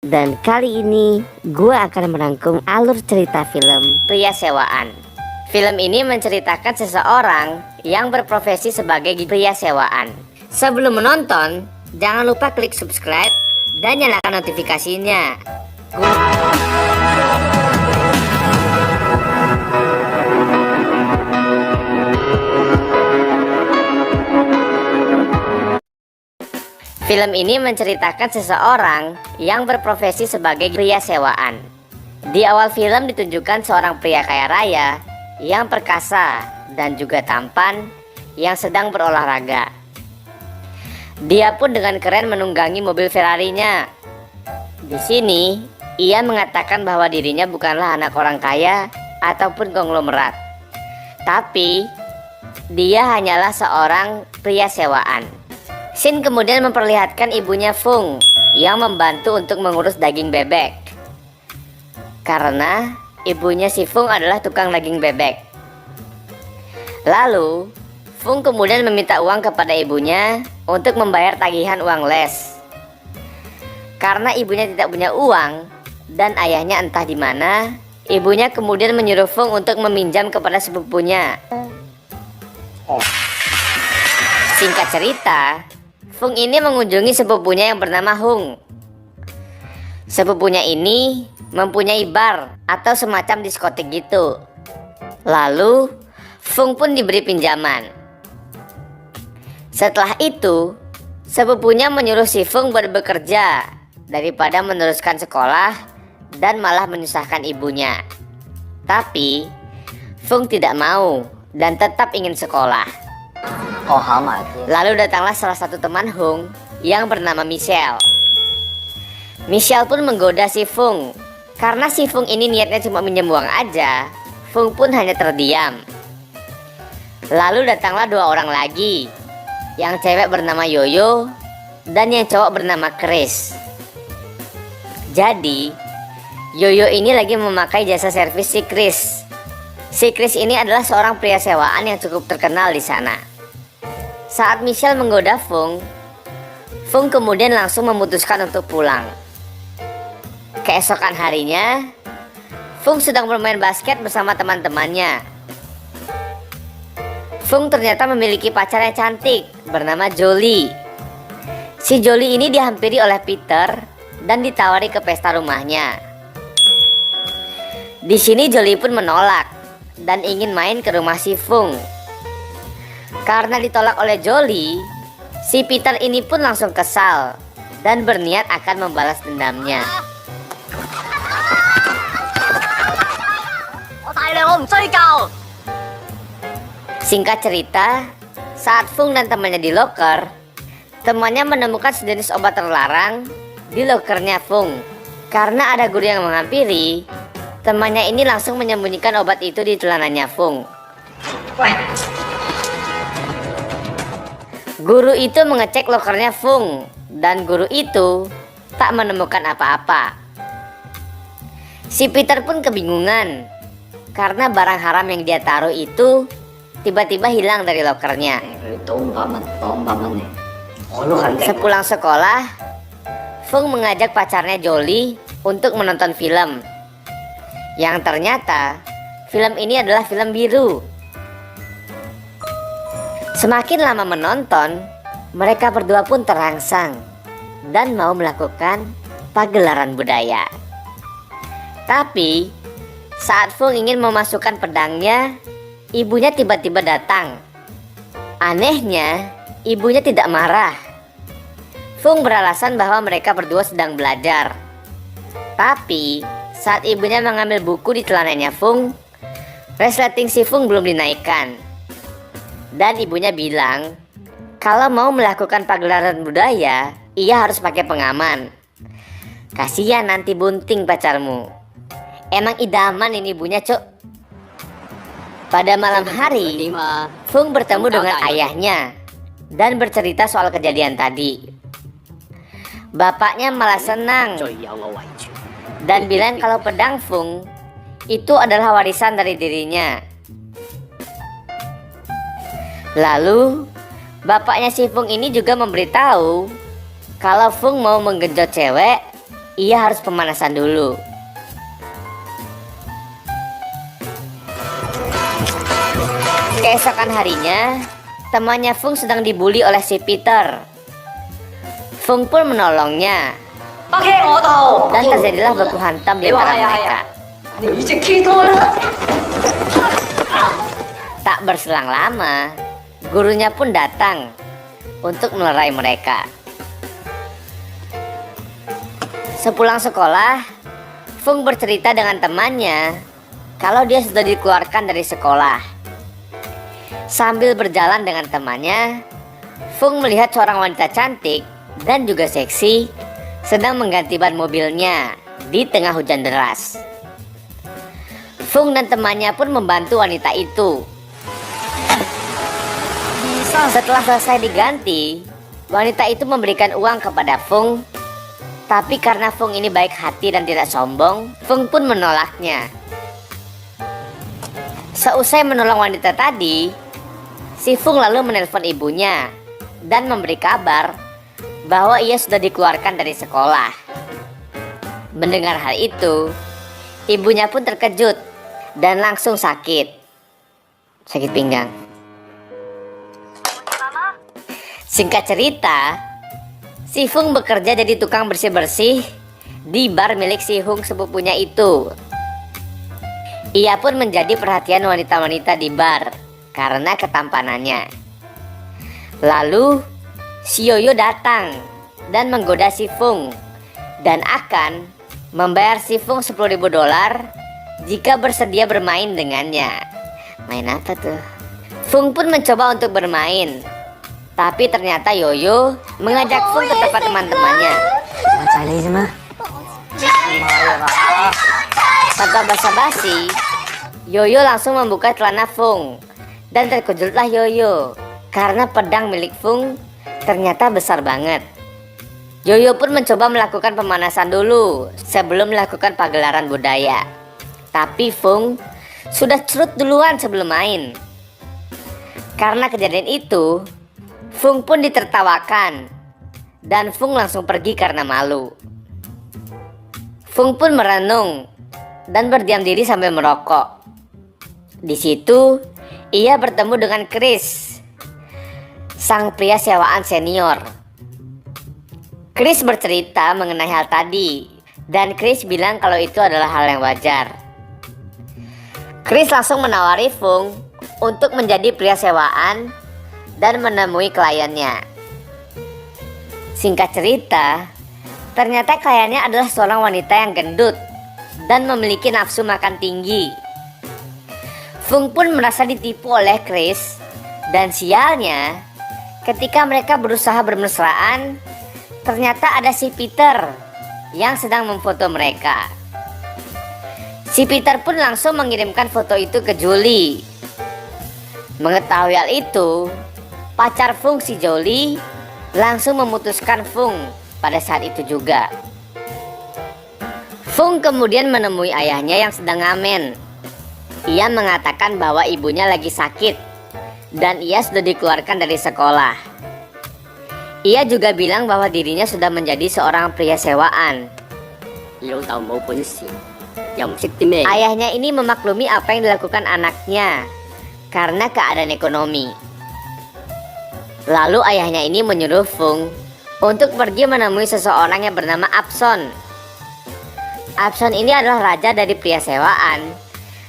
Dan kali ini gue akan merangkum alur cerita film Pria Sewaan. Film ini menceritakan seseorang yang berprofesi sebagai pria sewaan. Sebelum menonton, jangan lupa klik subscribe dan nyalakan notifikasinya. Film ini menceritakan seseorang yang berprofesi sebagai pria sewaan. Di awal film ditunjukkan seorang pria kaya raya yang perkasa dan juga tampan yang sedang berolahraga. Dia pun dengan keren menunggangi mobil Ferrari-nya. Di sini, ia mengatakan bahwa dirinya bukanlah anak orang kaya ataupun konglomerat. Tapi, dia hanyalah seorang pria sewaan. Shin kemudian memperlihatkan ibunya Fung yang membantu untuk mengurus daging bebek. Karena ibunya si Fung adalah tukang daging bebek. Lalu, Fung kemudian meminta uang kepada ibunya untuk membayar tagihan uang les. Karena ibunya tidak punya uang dan ayahnya entah di mana, ibunya kemudian menyuruh Fung untuk meminjam kepada sepupunya. Singkat cerita, Fung ini mengunjungi sepupunya yang bernama Hung. Sepupunya ini mempunyai bar atau semacam diskotik gitu. Lalu Fung pun diberi pinjaman. Setelah itu, sepupunya menyuruh si Fung bekerja daripada meneruskan sekolah dan malah menyusahkan ibunya. Tapi Fung tidak mau dan tetap ingin sekolah. Lalu datanglah salah satu teman Hung yang bernama Michelle. Michelle pun menggoda si Fung. Karena si Fung ini niatnya cuma minjem uang aja, Fung pun hanya terdiam. Lalu datanglah dua orang lagi. Yang cewek bernama Yoyo dan yang cowok bernama Chris. Jadi, Yoyo ini lagi memakai jasa servis si Chris. Si Chris ini adalah seorang pria sewaan yang cukup terkenal di sana. Saat Michelle menggoda Fung, Fung kemudian langsung memutuskan untuk pulang. Keesokan harinya, Fung sedang bermain basket bersama teman-temannya. Fung ternyata memiliki pacar yang cantik bernama Jolie. Si Jolie ini dihampiri oleh Peter dan ditawari ke pesta rumahnya. Di sini Jolie pun menolak dan ingin main ke rumah si Fung. Karena ditolak oleh Jolie, si Peter ini pun langsung kesal dan berniat akan membalas dendamnya. Singkat cerita, saat Fung dan temannya di loker, temannya menemukan sejenis obat terlarang di lokernya Fung. Karena ada guru yang menghampiri, temannya ini langsung menyembunyikan obat itu di celananya Fung. Guru itu mengecek lokernya Fung dan guru itu tak menemukan apa-apa. Si Peter pun kebingungan karena barang haram yang dia taruh itu tiba-tiba hilang dari lokernya. Sepulang sekolah, Fung mengajak pacarnya Jolie untuk menonton film. Yang ternyata film ini adalah film biru. Semakin lama menonton, mereka berdua pun terangsang dan mau melakukan pagelaran budaya. Tapi saat Fung ingin memasukkan pedangnya, ibunya tiba-tiba datang. Anehnya, ibunya tidak marah. Fung beralasan bahwa mereka berdua sedang belajar. Tapi saat ibunya mengambil buku di celananya Fung, resleting si Fung belum dinaikkan. Dan ibunya bilang, kalau mau melakukan pagelaran budaya, ia harus pakai pengaman. Kasihan nanti bunting pacarmu. Emang idaman ini ibunya, cuk. Pada malam hari, Fung bertemu dengan ayahnya dan bercerita soal kejadian tadi. Bapaknya malah senang dan bilang kalau pedang Fung itu adalah warisan dari dirinya. Lalu, bapaknya si Fung ini juga memberitahu kalau Fung mau menggenjot cewek, ia harus pemanasan dulu. Keesokan harinya, temannya Fung sedang dibully oleh si Peter. Fung pun menolongnya. Dan terjadilah baku hantam di antara mereka. Tak berselang lama, gurunya pun datang untuk melerai mereka. Sepulang sekolah, Fung bercerita dengan temannya kalau dia sudah dikeluarkan dari sekolah. Sambil berjalan dengan temannya, Fung melihat seorang wanita cantik dan juga seksi sedang mengganti ban mobilnya di tengah hujan deras. Fung dan temannya pun membantu wanita itu. Setelah selesai diganti, wanita itu memberikan uang kepada Fung. Tapi karena Fung ini baik hati dan tidak sombong, Fung pun menolaknya. Seusai menolong wanita tadi, si Fung lalu menelpon ibunya dan memberi kabar bahwa ia sudah dikeluarkan dari sekolah. Mendengar hal itu, ibunya pun terkejut dan langsung sakit pinggang. Singkat cerita, si Fung bekerja jadi tukang bersih-bersih di bar milik si Hung sepupunya itu. Ia pun menjadi perhatian wanita-wanita di bar karena ketampanannya. Lalu si Yoyo datang dan menggoda si Fung dan akan membayar si Fung $10.000 jika bersedia bermain dengannya. Main apa tuh? Fung pun mencoba untuk bermain, tapi ternyata Yoyo mengajak Fung ke tempat teman-temannya. Tanpa basa-basi, Yoyo langsung membuka celana Fung dan terkejutlah Yoyo karena pedang milik Fung ternyata besar banget. Yoyo pun mencoba melakukan pemanasan dulu sebelum melakukan pagelaran budaya. Tapi Fung sudah cerut duluan sebelum main. Karena kejadian itu, Fung pun ditertawakan dan Fung langsung pergi karena malu. Fung pun merenung dan berdiam diri sambil merokok. Di situ, ia bertemu dengan Chris, sang pria sewaan senior. Chris bercerita mengenai hal tadi dan Chris bilang kalau itu adalah hal yang wajar. Chris langsung menawari Fung untuk menjadi pria sewaan dan menemui kliennya. Singkat cerita, ternyata kliennya adalah seorang wanita yang gendut dan memiliki nafsu makan tinggi. Fung pun merasa ditipu oleh Chris dan sialnya ketika mereka berusaha bermesraan, ternyata ada si Peter yang sedang memfoto mereka. Si Peter pun langsung mengirimkan foto itu ke Julie. Mengetahui hal itu, pacar Fung si Jolie langsung memutuskan Fung pada saat itu juga. Fung kemudian menemui ayahnya yang sedang ngamen. Ia mengatakan bahwa ibunya lagi sakit dan ia sudah dikeluarkan dari sekolah. Ia juga bilang bahwa dirinya sudah menjadi seorang pria sewaan. Ayahnya ini memaklumi apa yang dilakukan anaknya karena keadaan ekonomi. Lalu ayahnya ini menyuruh Fung untuk pergi menemui seseorang yang bernama Apson. Apson ini adalah raja dari pria sewaan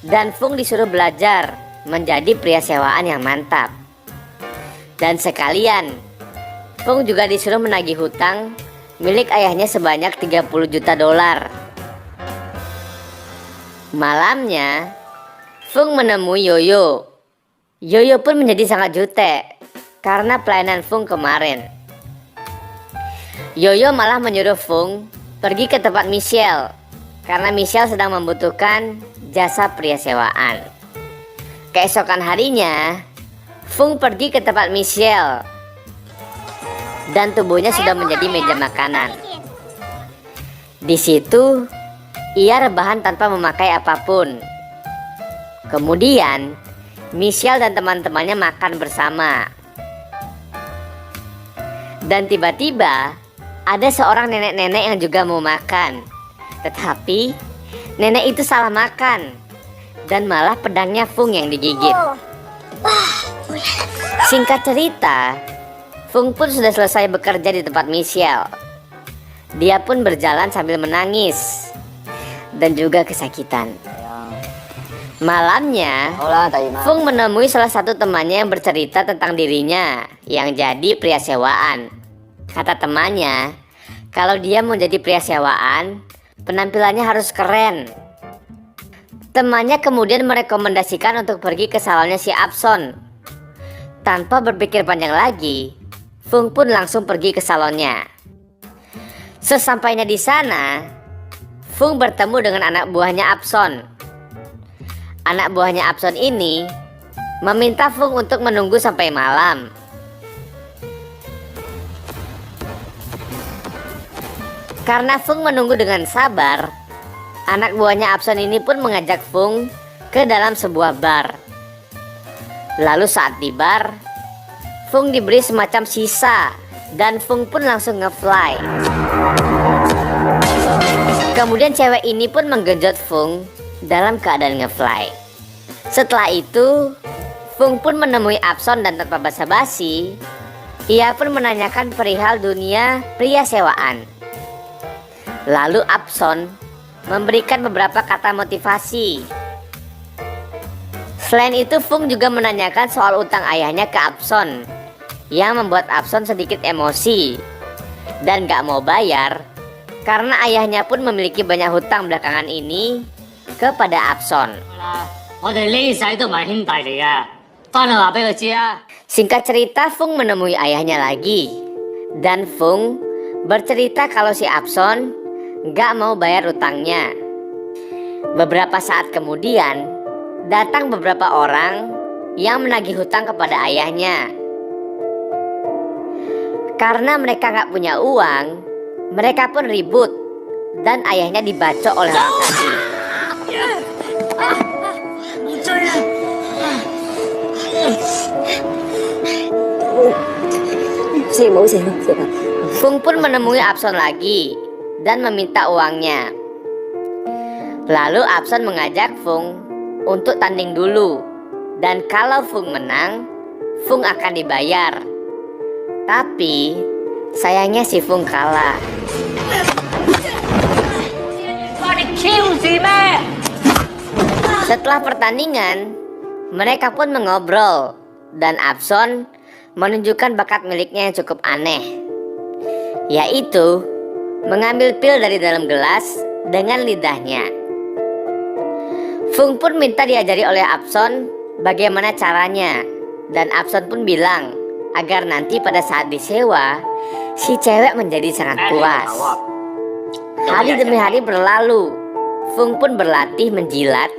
dan Fung disuruh belajar menjadi pria sewaan yang mantap. Dan sekalian Fung juga disuruh menagih hutang milik ayahnya sebanyak $30 juta. Malamnya Fung menemui Yoyo. Yoyo pun menjadi sangat jutek karena pelayanan Fung kemarin. Yoyo malah menyuruh Fung pergi ke tempat Michelle karena Michelle sedang membutuhkan jasa pria sewaan. Keesokan harinya, Fung pergi ke tempat Michelle dan tubuhnya sudah menjadi meja makanan. Di situ, ia rebahan tanpa memakai apapun. Kemudian, Michelle dan teman-temannya makan bersama. Dan tiba-tiba, ada seorang nenek-nenek yang juga mau makan. Tetapi nenek itu salah makan dan malah pedangnya Fung yang digigit. Singkat cerita, Fung pun sudah selesai bekerja di tempat Michelle. Dia pun berjalan sambil menangis dan juga kesakitan. Malamnya, Fung menemui salah satu temannya yang bercerita tentang dirinya yang jadi pria sewaan. Kata temannya, kalau dia mau jadi pria sewaan, penampilannya harus keren. Temannya kemudian merekomendasikan untuk pergi ke salonnya si Abson. Tanpa berpikir panjang lagi, Fung pun langsung pergi ke salonnya. Sesampainya di sana, Fung bertemu dengan anak buahnya Abson. Anak buahnya Abson ini meminta Fung untuk menunggu sampai malam. Karena Fung menunggu dengan sabar, anak buahnya Abson ini pun mengajak Fung ke dalam sebuah bar. Lalu saat di bar, Fung diberi semacam sisa dan Fung pun langsung nge-fly. Kemudian cewek ini pun menggenjot Fung dalam keadaan nge-fly. Setelah itu, Fung pun menemui Abson dan tanpa basa-basi, ia pun menanyakan perihal dunia pria sewaan. Lalu Abson memberikan beberapa kata motivasi. Selain itu, Fung juga menanyakan soal utang ayahnya ke Abson, yang membuat Abson sedikit emosi dan gak mau bayar karena ayahnya pun memiliki banyak hutang belakangan ini kepada Abson. Singkat cerita, Fung menemui ayahnya lagi dan Fung bercerita kalau si Abson gak mau bayar utangnya. Beberapa saat kemudian, datang beberapa orang yang menagih hutang kepada ayahnya. Karena mereka gak punya uang, mereka pun ribut dan ayahnya dibacok oleh orang tadi. Fung pun menemui Abson lagi dan meminta uangnya. Lalu Abson mengajak Fung untuk tanding dulu, dan kalau Fung menang, Fung akan dibayar. Tapi sayangnya si Fung kalah. Setelah pertandingan, mereka pun mengobrol dan Abson menunjukkan bakat miliknya yang cukup aneh, yaitu mengambil pil dari dalam gelas dengan lidahnya. Fung pun minta diajari oleh Abson bagaimana caranya, dan Abson pun bilang agar nanti pada saat disewa, si cewek menjadi sangat puas. Hari demi hari berlalu, Fung pun berlatih menjilat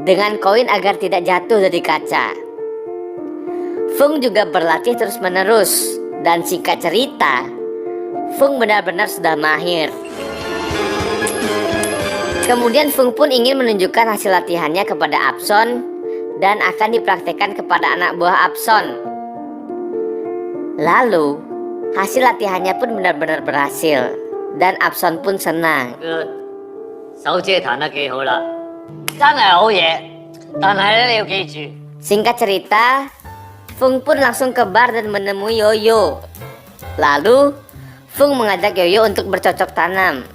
dengan koin agar tidak jatuh dari kaca. Fung juga berlatih terus-menerus, dan singkat cerita, Fung benar-benar sudah mahir. Kemudian Fung pun ingin menunjukkan hasil latihannya kepada Abson dan akan dipraktekkan kepada anak buah Abson. Lalu hasil latihannya pun benar-benar berhasil dan Abson pun senang. Singkat cerita, Fung pun langsung ke bar dan menemui Yoyo. Lalu Fung mengajak Yoyo untuk bercocok tanam.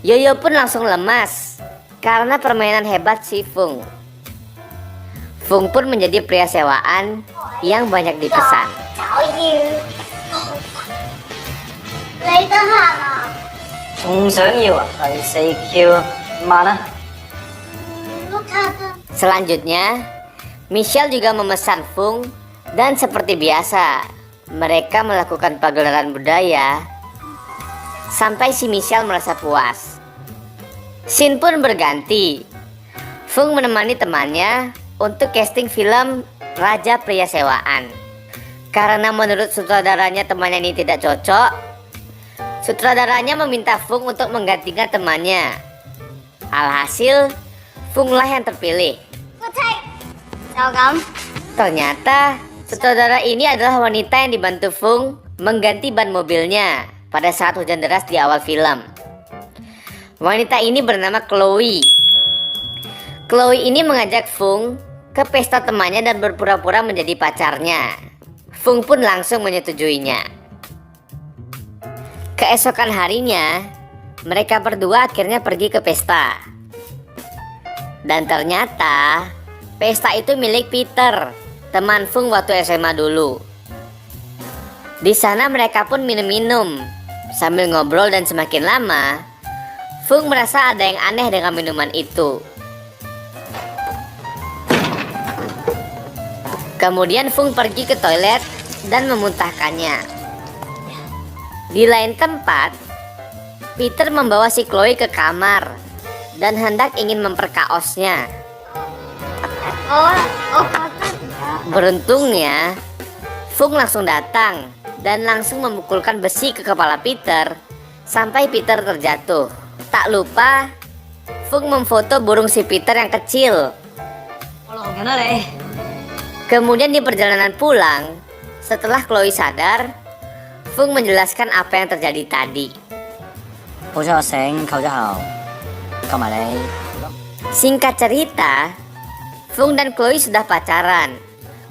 Yoyo pun langsung lemas karena permainan hebat si Fung. Fung pun menjadi pria sewaan yang banyak dipesan. Selanjutnya, Michelle juga memesan Fung dan seperti biasa, mereka melakukan pagelaran budaya sampai si Michelle merasa puas. Scene pun berganti. Fung menemani temannya untuk casting film Raja Pria Sewaan. Karena menurut sutradaranya temannya ini tidak cocok, sutradaranya meminta Fung untuk menggantikan temannya. Alhasil, Fung lah yang terpilih. Ternyata Sutradara ini adalah wanita yang dibantu Fung mengganti ban mobilnya pada saat hujan deras di awal film. Wanita ini bernama Chloe. Chloe ini mengajak Fung ke pesta temannya dan berpura-pura menjadi pacarnya. Fung pun langsung menyetujuinya. Keesokan harinya, mereka berdua akhirnya pergi ke pesta. Dan ternyata pesta itu milik Peter, teman Fung waktu SMA dulu. Di sana mereka pun minum-minum sambil ngobrol dan semakin lama Fung merasa ada yang aneh dengan minuman itu. Kemudian Fung pergi ke toilet dan memuntahkannya. Di lain tempat, Peter membawa si Chloe ke kamar dan hendak ingin memperkaosnya. Beruntungnya, Fung langsung datang dan langsung memukulkan besi ke kepala Peter sampai Peter terjatuh. Tak lupa, Fung memfoto burung si Peter yang kecil. Kemudian di perjalanan pulang, setelah Chloe sadar, Fung menjelaskan apa yang terjadi tadi. Singkat cerita, Fung dan Chloe sudah pacaran.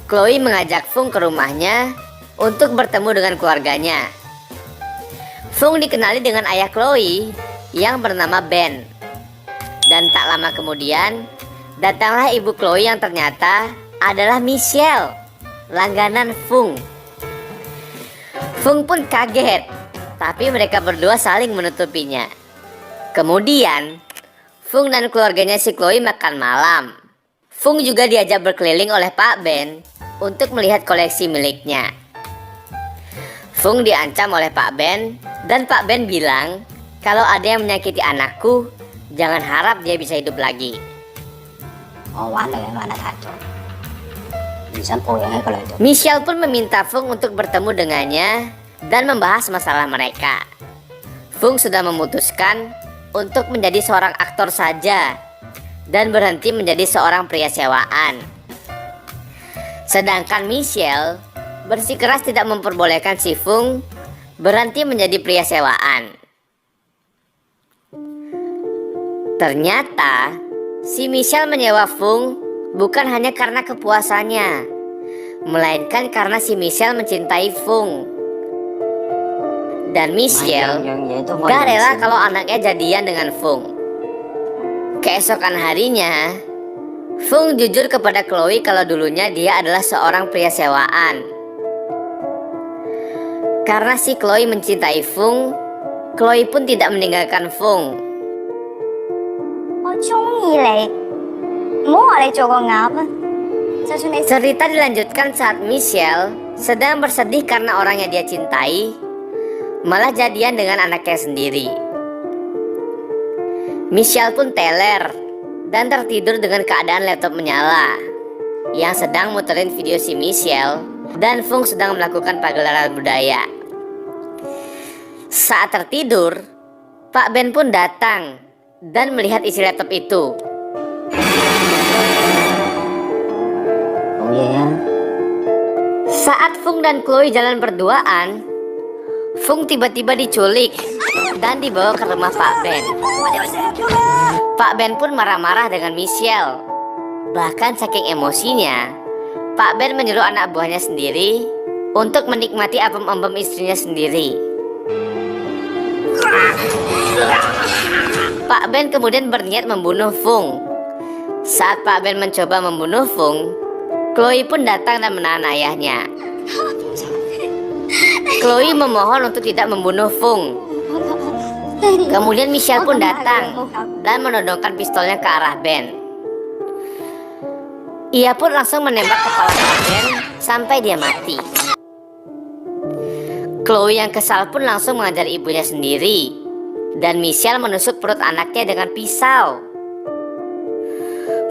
Chloe mengajak Fung ke rumahnya untuk bertemu dengan keluarganya. Fung dikenali dengan ayah Chloe yang bernama Ben. Dan tak lama kemudian, datanglah ibu Chloe yang ternyata adalah Michelle, langganan Fung. Fung pun kaget, tapi mereka berdua saling menutupinya. Kemudian, Fung dan keluarganya si Chloe makan malam. Fung juga diajak berkeliling oleh Pak Ben untuk melihat koleksi miliknya. Fung diancam oleh Pak Ben dan Pak Ben bilang kalau ada yang menyakiti anakku, jangan harap dia bisa hidup lagi. Michelle pun meminta Fung untuk bertemu dengannya dan membahas masalah mereka. Fung sudah memutuskan untuk menjadi seorang aktor saja dan berhenti menjadi seorang pria sewaan. Sedangkan Michelle bersikeras tidak memperbolehkan si Fung berhenti menjadi pria sewaan. Ternyata si Michelle menyewa Fung bukan hanya karena kepuasannya, melainkan karena si Michelle mencintai Fung. Dan Michelle gak rela kalau anaknya jadian dengan Fung. Keesokan harinya, Fung jujur kepada Chloe kalau dulunya dia adalah seorang pria sewaan. Karena si Chloe mencintai Fung, Chloe pun tidak meninggalkan Fung. Cerita dilanjutkan saat Michelle sedang bersedih karena orang yang dia cintai malah jadian dengan anaknya sendiri. Michelle pun teler dan tertidur dengan keadaan laptop menyala yang sedang muterin video si Michelle dan Fung sedang melakukan pagelaran budaya. Saat tertidur, Pak Ben pun datang dan melihat isi laptop itu. Saat Fung dan Chloe jalan berduaan, Fung tiba-tiba diculik dan dibawa ke rumah Pak Ben. Pak Ben pun marah-marah dengan Michelle. Bahkan saking emosinya, Pak Ben menyuruh anak buahnya sendiri untuk menikmati apem embem istrinya sendiri. Pak Ben kemudian berniat membunuh Fung. Saat Pak Ben mencoba membunuh Fung, Chloe pun datang dan menahan ayahnya. Chloe memohon untuk tidak membunuh Fung. Kemudian Michelle pun datang dan menodongkan pistolnya ke arah Ben. Ia pun langsung menembak kepala Ben sampai dia mati. Chloe yang kesal pun langsung mengajar ibunya sendiri, dan Michelle menusuk perut anaknya dengan pisau.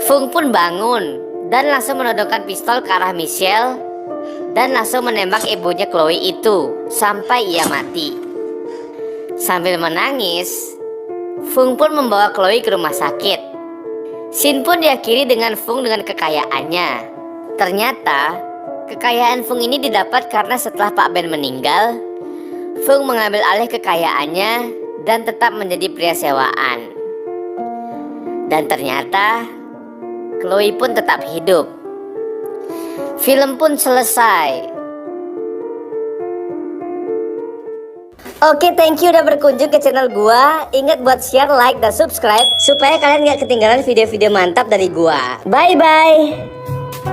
Fung pun bangun dan langsung menodongkan pistol ke arah Michelle dan langsung menembak ibunya Chloe itu sampai ia mati. Sambil menangis, Fung pun membawa Chloe ke rumah sakit. Shin pun diakhiri dengan Fung dengan kekayaannya. Ternyata Kekayaan Fung ini didapat karena setelah Pak Ben meninggal, Fung mengambil alih kekayaannya dan tetap menjadi pria sewaan. Dan ternyata Chloe pun tetap hidup. Film pun selesai. Oke, thank you udah berkunjung ke channel gua. Ingat buat share, like, dan subscribe supaya kalian gak ketinggalan video-video mantap dari gua. Bye-bye.